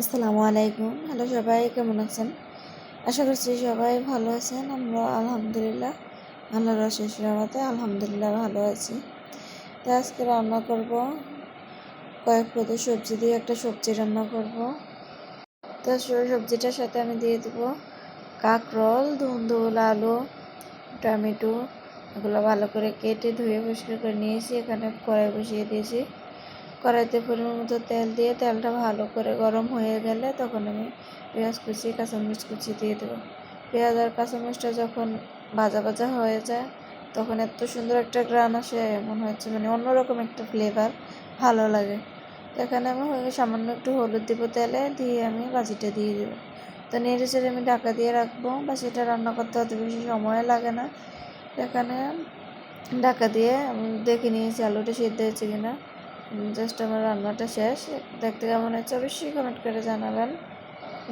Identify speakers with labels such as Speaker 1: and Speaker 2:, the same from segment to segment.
Speaker 1: আসসালামু আলাইকুম। হ্যালো সবাই, কেমন আছেন? আশা করছি সবাই ভালো আছেন। আমরা আলহামদুলিল্লাহ আল্লাহর অশেষ রহমতে আলহামদুলিল্লাহ ভালো আছি। তো আজকে রান্না করব কয়েক পদের সবজি দিয়ে একটা সবজি রান্না করব। তো সবজিটার সাথে আমি দিয়ে দেবো কাঁকরোল, ধুন্দুল, আলু, টমেটো, এগুলো ভালো করে কেটে ধুয়ে পরিষ্কার করে নিয়েছি। এখানে কড়াই বসিয়ে দিয়েছি। কড়াইতে পরিমাণ মতো তেল দিয়ে তেলটা ভালো করে গরম হয়ে গেলে তখন আমি পেঁয়াজ কুচি, কাঁচামরিচ কুচি দিয়ে দেবো। পেঁয়াজ আর কাঁচামরিচটা যখন ভাজা ভাজা হয়ে যায় তখন এত সুন্দর একটা ঘ্রাণ আসে, মনে হচ্ছে অন্যরকম একটা ফ্লেভার, ভালো লাগে। তো এখানে আমি সামান্য একটু হলুদ দেবো, তেলে দিয়ে আমি বাজিটা দিয়ে দেবো। তো নেড়ে চেড়ে আমি ঢাকা দিয়ে রাখবো। বাজিটা রান্না করতে অত বেশি সময় লাগে না। এখানে ঢাকা দিয়ে আমি দেখে নিয়েছি আলুটা সিদ্ধ হয়েছে কিনা। জাস্ট আমার রান্নাটা শেষ। দেখতে কেমন হয়েছে অবশ্যই কমেন্ট করে জানাবেন।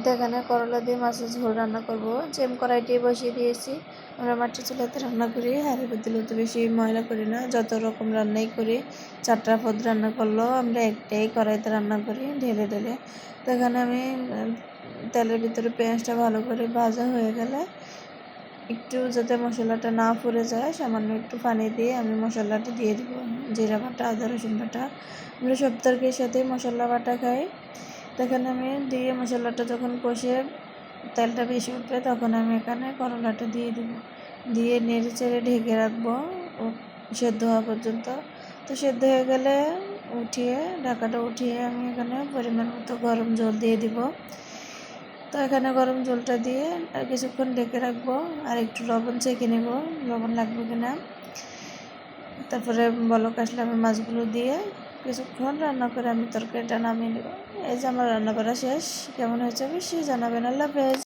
Speaker 1: তো এখানে করলা দিয়ে মাছের ঝোল রান্না করব। সেম কড়াইটি বসিয়ে দিয়েছি। আমরা মাটির চুলাতে রান্না করি, হাঁড়ি পাতিলে তো বেশি ময়লা করি না। যত রকম রান্নাই করি, 4টা পদ রান্না করলেও আমরা একটাই কড়াইতে রান্না করি, ঢেলে ঢেলে। তো এখানে আমি তেলের ভিতরে পেঁয়াজটা ভালো করে ভাজা হয়ে গেলে একটু যাতে মশলাটা না পুড়ে যায় সামান্য একটু পানি দিয়ে আমি মশলাটা দিয়ে দেবো। জিরা বাটা, আদা রসুন বাটা, আমরা সব তরকারির সাথে মশলা বাটা খাই। তখন আমি দিয়ে মশলাটা যখন কষে তেলটা বেশি উঠবে তখন আমি এখানে করলাটা দিয়ে দেবো। দিয়ে নেড়ে চেড়ে ঢেকে রাখবো সেদ্ধ হওয়া পর্যন্ত। তো সেদ্ধ হয়ে গেলে ঢাকাটা উঠিয়ে আমি এখানে পরিমাণ মতো গরম জল দিয়ে দিব। তো এখানে গরম জলটা দিয়ে আর কিছুক্ষণ ঢেকে রাখবো। আর একটু লবণ চেখে নেব, লবণ লাগবে কিনা। তারপরে বলক আসলে আমি মাছগুলো দিয়ে কিছুক্ষণ রান্না করে আমি তরকারিটা নামিয়ে নেব। এই যে আমার রান্না করা শেষ। কেমন হয়েছে অবশ্যই জানাবেন। আল্লাহ হাফেজ।